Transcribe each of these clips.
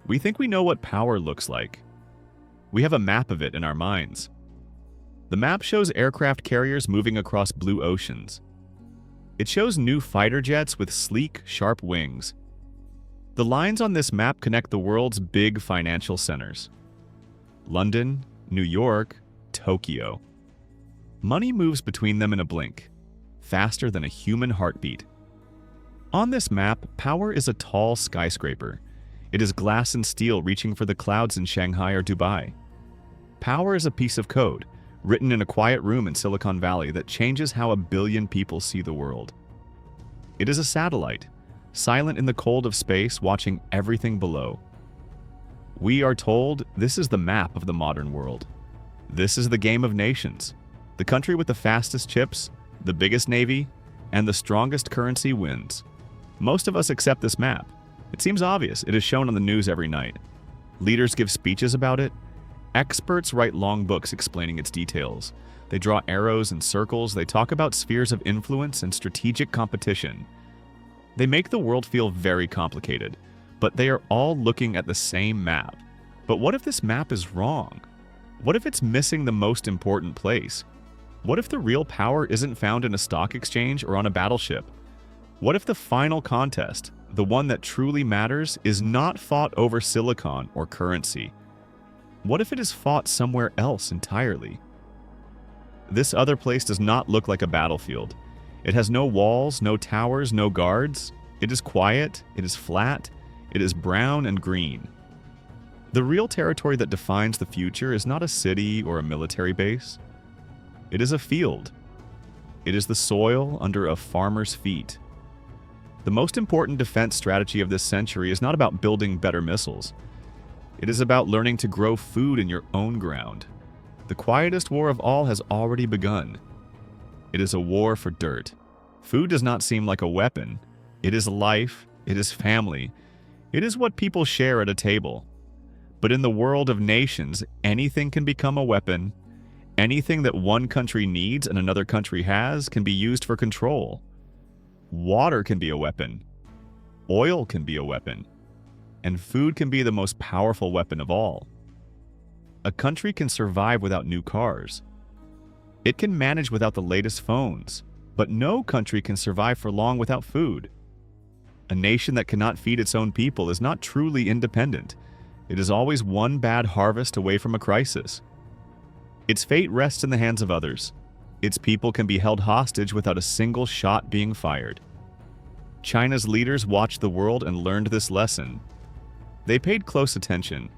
We think we know what power looks like. We have a map of it in our minds. The map shows aircraft carriers moving across blue oceans. It shows new fighter jets with sleek, sharp wings. The lines on this map connect the world's big financial centers: London, New York, Tokyo. Money moves between them in a blink, faster than a human heartbeat. On this map, power is a tall skyscraper. It is glass and steel reaching for the clouds in Shanghai or Dubai. Power is a piece of code, written in a quiet room in Silicon Valley that changes how 1 billion people see the world. It is a satellite, silent in the cold of space, watching everything below. We are told this is the map of the modern world. This is the game of nations. The country with the fastest chips, the biggest navy, and the strongest currency wins. Most of us accept this map. It seems obvious. It is shown on the news every night. Leaders give speeches about it. Experts write long books explaining its details. They draw arrows and circles. They talk about spheres of influence and strategic competition. They make the world feel very complicated, but they are all looking at the same map. But what if this map is wrong? What if it's missing the most important place? What if the real power isn't found in a stock exchange or on a battleship? What if the final contest, the one that truly matters, is not fought over silicon or currency? What if it is fought somewhere else entirely? This other place does not look like a battlefield. It has no walls, no towers, no guards. It is quiet, it is flat, it is brown and green. The real territory that defines the future is not a city or a military base. It is a field. It is the soil under a farmer's feet. The most important defense strategy of this century is not about building better missiles. It is about learning to grow food in your own ground. The quietest war of all has already begun. It is a war for dirt. Food does not seem like a weapon. It is life. It is family. It is what people share at a table. But in the world of nations, anything can become a weapon. Anything that one country needs and another country has can be used for control. Water can be a weapon. Oil can be a weapon. And food can be the most powerful weapon of all. A country can survive without new cars. It can manage without the latest phones. But no country can survive for long without food. A nation that cannot feed its own people is not truly independent. It is always one bad harvest away from a crisis. Its fate rests in the hands of others. Its people can be held hostage without a single shot being fired. China's leaders watched the world and learned this lesson. They paid close attention.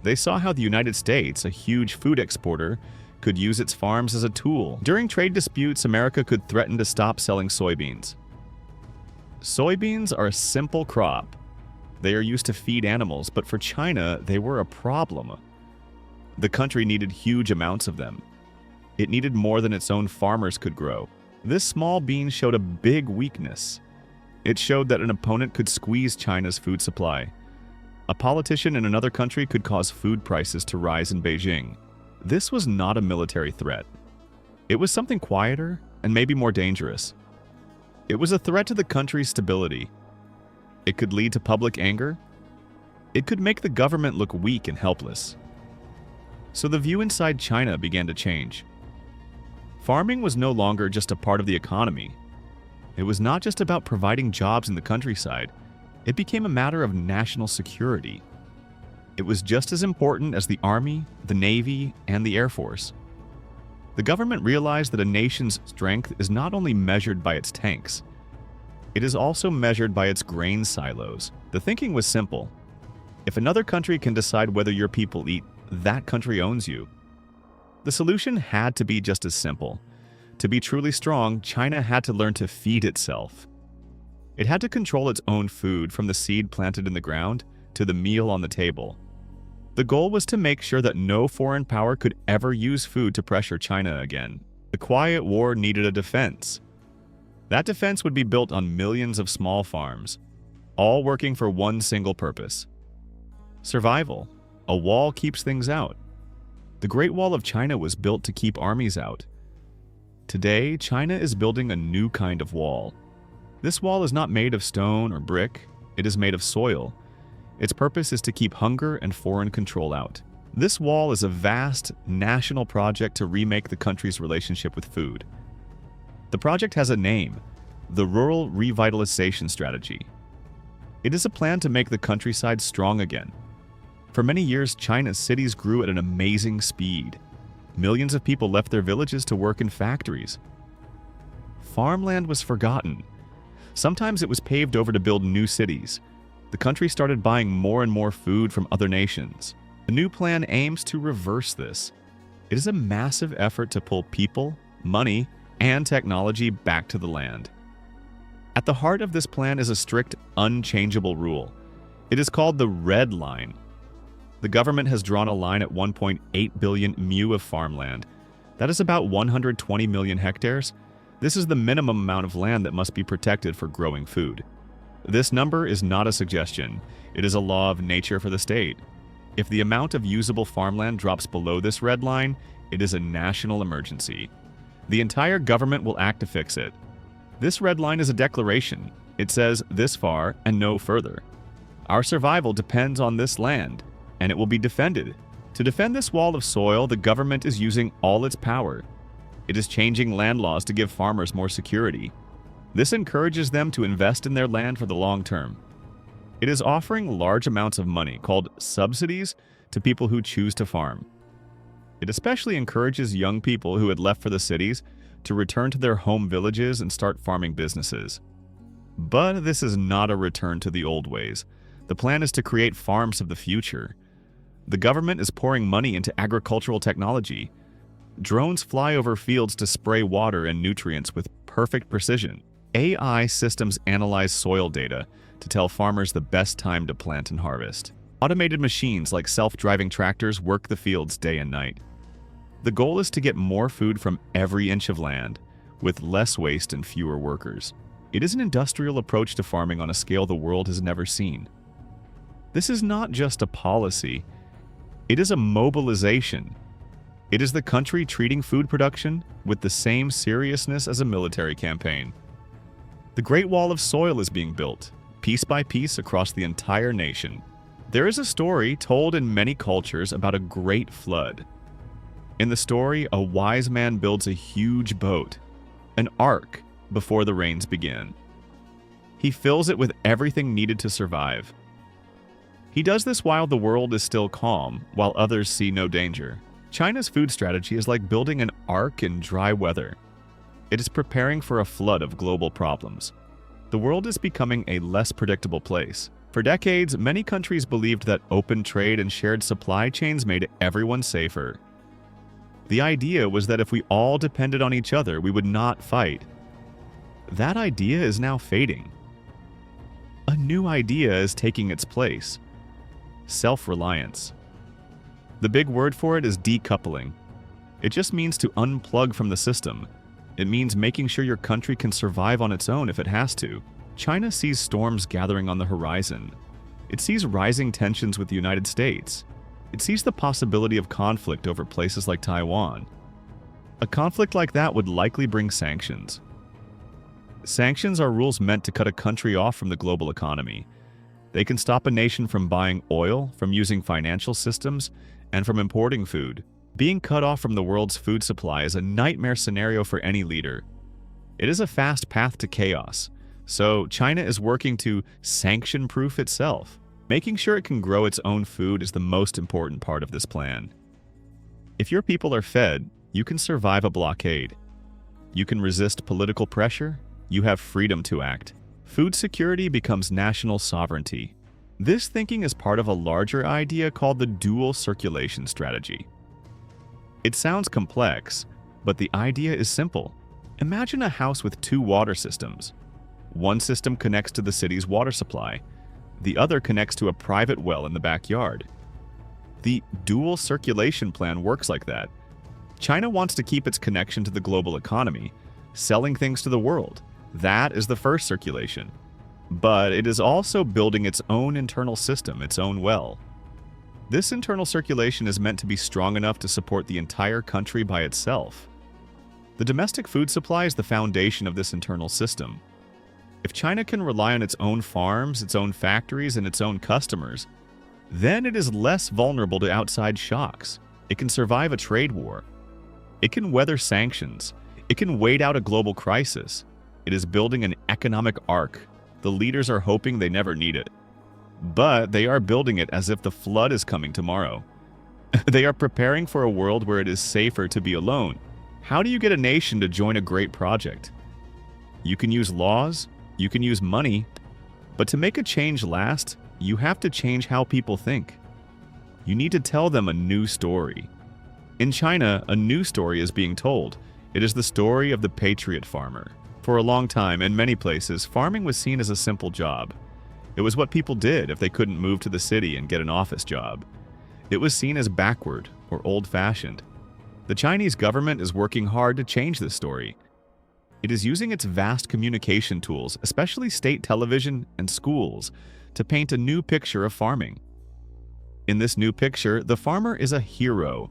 They saw how the United States, a huge food exporter, could use its farms as a tool. During trade disputes, America could threaten to stop selling soybeans. Soybeans are a simple crop. They are used to feed animals, but for China, they were a problem. The country needed huge amounts of them. It needed more than its own farmers could grow. This small bean showed a big weakness. It showed that an opponent could squeeze China's food supply. A politician in another country could cause food prices to rise in Beijing. This was not a military threat. It was something quieter and maybe more dangerous. It was a threat to the country's stability. It could lead to public anger. It could make the government look weak and helpless. So the view inside China began to change. Farming was no longer just a part of the economy. It was not just about providing jobs in the countryside. It became a matter of national security. It was just as important as the Army, the Navy, and the Air Force. The government realized that a nation's strength is not only measured by its tanks, it is also measured by its grain silos. The thinking was simple. If another country can decide whether your people eat, that country owns you. The solution had to be just as simple. To be truly strong, China had to learn to feed itself. It had to control its own food, from the seed planted in the ground to the meal on the table. The goal was to make sure that no foreign power could ever use food to pressure China again. The quiet war needed a defense. That defense would be built on millions of small farms, all working for one single purpose: survival. A wall keeps things out. The Great Wall of China was built to keep armies out. Today, China is building a new kind of wall. This wall is not made of stone or brick. It is made of soil. Its purpose is to keep hunger and foreign control out. This wall is a vast, national project to remake the country's relationship with food. The project has a name: the Rural Revitalization Strategy. It is a plan to make the countryside strong again. For many years, China's cities grew at an amazing speed. Millions of people left their villages to work in factories. Farmland was forgotten. Sometimes it was paved over to build new cities. The country started buying more and more food from other nations. The new plan aims to reverse this. It is a massive effort to pull people, money, and technology back to the land. At the heart of this plan is a strict, unchangeable rule. It is called the Red Line. The government has drawn a line at 1.8 billion mu of farmland. That is about 120 million hectares. This is the minimum amount of land that must be protected for growing food. This number is not a suggestion. It is a law of nature for the state. If the amount of usable farmland drops below this red line, it is a national emergency. The entire government will act to fix it. This red line is a declaration. It says this far and no further. Our survival depends on this land, and it will be defended. To defend this wall of soil, the government is using all its power. It is changing land laws to give farmers more security. This encourages them to invest in their land for the long term. It is offering large amounts of money, called subsidies, to people who choose to farm. It especially encourages young people who had left for the cities to return to their home villages and start farming businesses. But this is not a return to the old ways. The plan is to create farms of the future. The government is pouring money into agricultural technology. Drones fly over fields to spray water and nutrients with perfect precision. AI systems analyze soil data to tell farmers the best time to plant and harvest. Automated machines like self-driving tractors work the fields day and night. The goal is to get more food from every inch of land, with less waste and fewer workers. It is an industrial approach to farming on a scale the world has never seen. This is not just a policy, it is a mobilization. It is the country treating food production with the same seriousness as a military campaign. The Great Wall of Soil is being built, piece by piece across the entire nation. There is a story told in many cultures about a great flood. In the story, a wise man builds a huge boat, an ark, before the rains begin. He fills it with everything needed to survive. He does this while the world is still calm, while others see no danger. China's food strategy is like building an ark in dry weather. It is preparing for a flood of global problems. The world is becoming a less predictable place. For decades, many countries believed that open trade and shared supply chains made everyone safer. The idea was that if we all depended on each other, we would not fight. That idea is now fading. A new idea is taking its place: self-reliance. The big word for it is decoupling. It just means to unplug from the system. It means making sure your country can survive on its own if it has to. China sees storms gathering on the horizon. It sees rising tensions with the United States. It sees the possibility of conflict over places like Taiwan. A conflict like that would likely bring sanctions. Sanctions are rules meant to cut a country off from the global economy. They can stop a nation from buying oil, from using financial systems, and from importing food. Being cut off from the world's food supply is a nightmare scenario for any leader. It is a fast path to chaos. So China is working to sanction-proof itself. Making sure it can grow its own food is the most important part of this plan. If your people are fed, you can survive a blockade. You can resist political pressure. You have freedom to act. Food security becomes national sovereignty. This thinking is part of a larger idea called the dual circulation strategy. It sounds complex, but the idea is simple. Imagine a house with two water systems. One system connects to the city's water supply. The other connects to a private well in the backyard. The dual circulation plan works like that. China wants to keep its connection to the global economy, selling things to the world. That is the first circulation. But it is also building its own internal system, its own well. This internal circulation is meant to be strong enough to support the entire country by itself. The domestic food supply is the foundation of this internal system. If China can rely on its own farms, its own factories, and its own customers, then it is less vulnerable to outside shocks. It can survive a trade war. It can weather sanctions. It can wait out a global crisis. It is building an economic ark. The leaders are hoping they never need it. But they are building it as if the flood is coming tomorrow. They are preparing for a world where it is safer to be alone. How do you get a nation to join a great project? You can use laws, you can use money, but to make a change last, you have to change how people think. You need to tell them a new story. In China, a new story is being told. It is the story of the Patriot Farmer. For a long time, in many places, farming was seen as a simple job. It was what people did if they couldn't move to the city and get an office job. It was seen as backward or old-fashioned. The Chinese government is working hard to change this story. It is using its vast communication tools, especially state television and schools, to paint a new picture of farming. In this new picture, the farmer is a hero.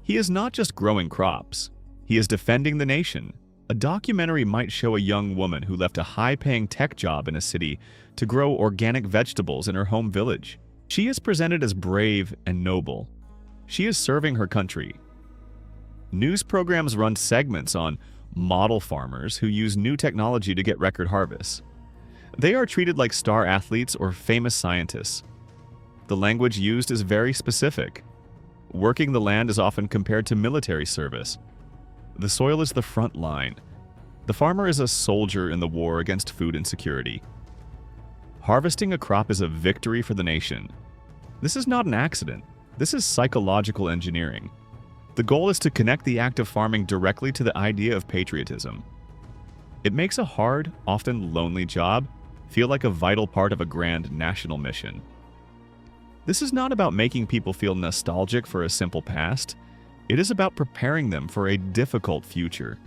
He is not just growing crops. He is defending the nation. A documentary might show a young woman who left a high-paying tech job in a city to grow organic vegetables in her home village. She is presented as brave and noble. She is serving her country. News programs run segments on model farmers who use new technology to get record harvests. They are treated like star athletes or famous scientists. The language used is very specific. Working the land is often compared to military service. The soil is the front line. The farmer is a soldier in the war against food insecurity. Harvesting a crop is a victory for the nation. This is not an accident. This is psychological engineering. The goal is to connect the act of farming directly to the idea of patriotism. It makes a hard, often lonely job feel like a vital part of a grand national mission. This is not about making people feel nostalgic for a simple past. It is about preparing them for a difficult future.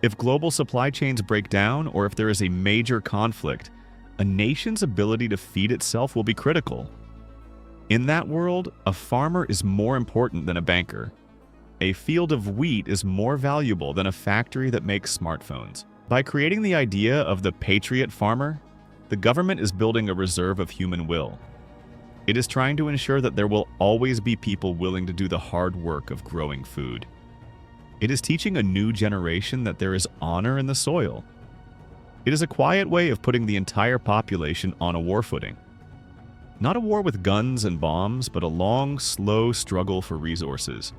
If global supply chains break down or if there is a major conflict, a nation's ability to feed itself will be critical. In that world, a farmer is more important than a banker. A field of wheat is more valuable than a factory that makes smartphones. By creating the idea of the Patriot Farmer, the government is building a reserve of human will. It is trying to ensure that there will always be people willing to do the hard work of growing food. It is teaching a new generation that there is honor in the soil. It is a quiet way of putting the entire population on a war footing. Not a war with guns and bombs, but a long, slow struggle for resources.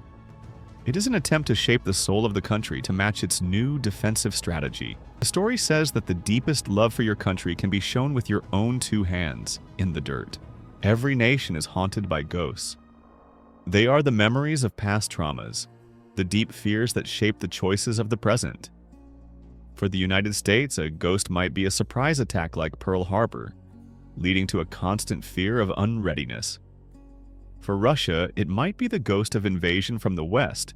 It is an attempt to shape the soul of the country to match its new defensive strategy. The story says that the deepest love for your country can be shown with your own two hands in the dirt. Every nation is haunted by ghosts. They are the memories of past traumas, the deep fears that shape the choices of the present. For the United States, a ghost might be a surprise attack like Pearl Harbor, leading to a constant fear of unreadiness. For Russia, it might be the ghost of invasion from the West,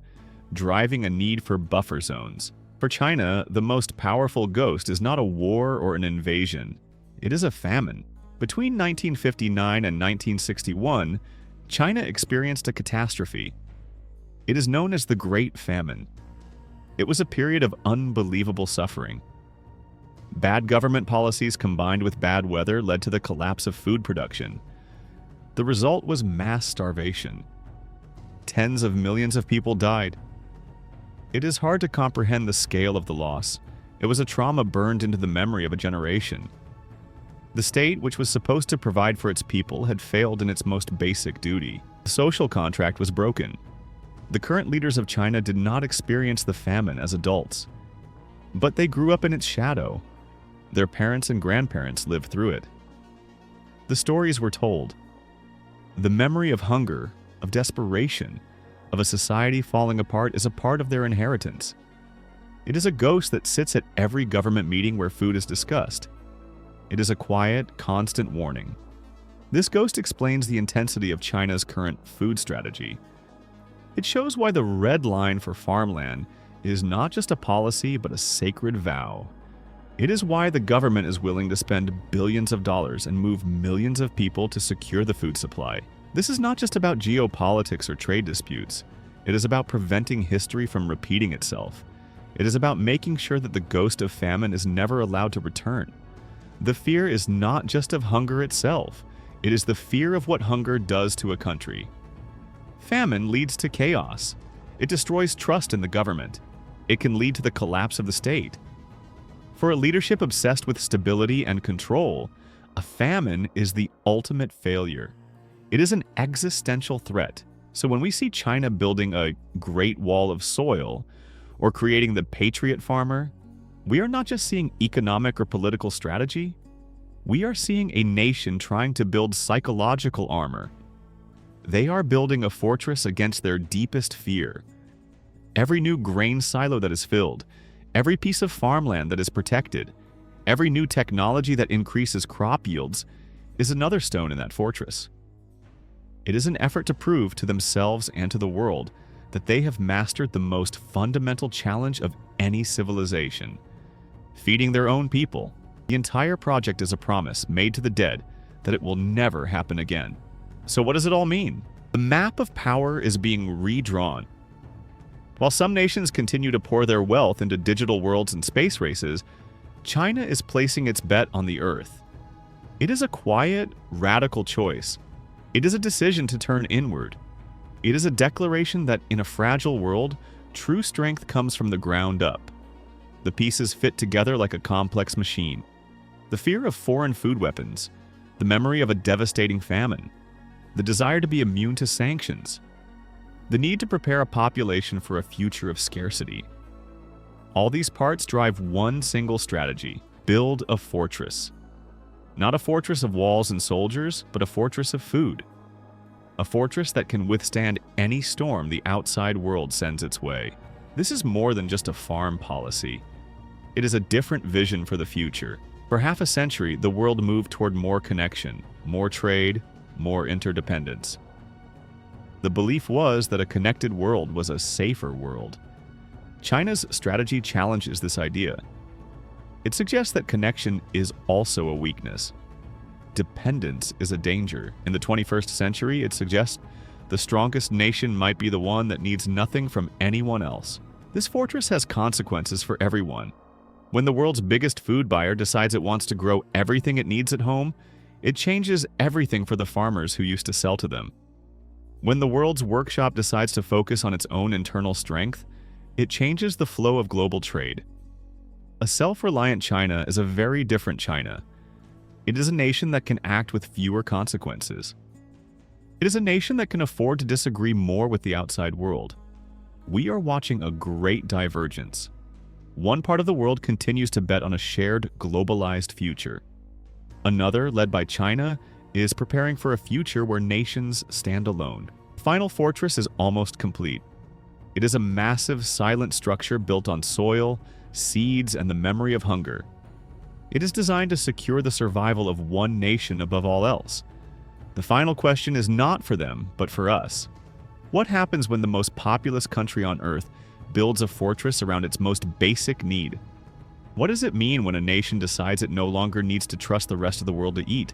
driving a need for buffer zones. For China, the most powerful ghost is not a war or an invasion. It is a famine. Between 1959 and 1961, China experienced a catastrophe. It is known as the Great Famine. It was a period of unbelievable suffering. Bad government policies combined with bad weather led to the collapse of food production. The result was mass starvation. Tens of millions of people died. It is hard to comprehend the scale of the loss. It was a trauma burned into the memory of a generation. The state, which was supposed to provide for its people, had failed in its most basic duty. The social contract was broken. The current leaders of China did not experience the famine as adults, but they grew up in its shadow. Their parents and grandparents lived through it. The stories were told. The memory of hunger, of desperation, of a society falling apart is a part of their inheritance. It is a ghost that sits at every government meeting where food is discussed. It is a quiet, constant warning. This ghost explains the intensity of China's current food strategy. It shows why the red line for farmland is not just a policy but a sacred vow. It is why the government is willing to spend billions of dollars and move millions of people to secure the food supply. This is not just about geopolitics or trade disputes. It is about preventing history from repeating itself. It is about making sure that the ghost of famine is never allowed to return. The fear is not just of hunger itself, it is the fear of what hunger does to a country. Famine leads to chaos. It destroys trust in the government. It can lead to the collapse of the state. For a leadership obsessed with stability and control, a famine is the ultimate failure. It is an existential threat. So when we see China building a Great Wall of Soil or creating the Patriot Farmer, we are not just seeing economic or political strategy. We are seeing a nation trying to build psychological armor. They are building a fortress against their deepest fear. Every new grain silo that is filled, every piece of farmland that is protected, every new technology that increases crop yields is another stone in that fortress. It is an effort to prove to themselves and to the world that they have mastered the most fundamental challenge of any civilization: feeding their own people. The entire project is a promise made to the dead that it will never happen again. So what does it all mean? The map of power is being redrawn. While some nations continue to pour their wealth into digital worlds and space races, China is placing its bet on the Earth. It is a quiet, radical choice. It is a decision to turn inward. It is a declaration that in a fragile world, true strength comes from the ground up. The pieces fit together like a complex machine. The fear of foreign food weapons, the memory of a devastating famine, the desire to be immune to sanctions, the need to prepare a population for a future of scarcity. All these parts drive one single strategy: build a fortress. Not a fortress of walls and soldiers, but a fortress of food. A fortress that can withstand any storm the outside world sends its way. This is more than just a farm policy. It is a different vision for the future. For half a century, the world moved toward more connection, more trade, more interdependence. The belief was that a connected world was a safer world. China's strategy challenges this idea. It suggests that connection is also a weakness. Dependence is a danger. In the 21st century, it suggests the strongest nation might be the one that needs nothing from anyone else. This fortress has consequences for everyone. When the world's biggest food buyer decides it wants to grow everything it needs at home, it changes everything for the farmers who used to sell to them. When the world's workshop decides to focus on its own internal strength, it changes the flow of global trade. A self-reliant China is a very different China. It is a nation that can act with fewer consequences. It is a nation that can afford to disagree more with the outside world. We are watching a great divergence. One part of the world continues to bet on a shared, globalized future. Another, led by China, is preparing for a future where nations stand alone. The final fortress is almost complete. It is a massive, silent structure built on soil, seeds, and the memory of hunger. It is designed to secure the survival of one nation above all else. The final question is not for them, but for us. What happens when the most populous country on Earth builds a fortress around its most basic need? What does it mean when a nation decides it no longer needs to trust the rest of the world to eat?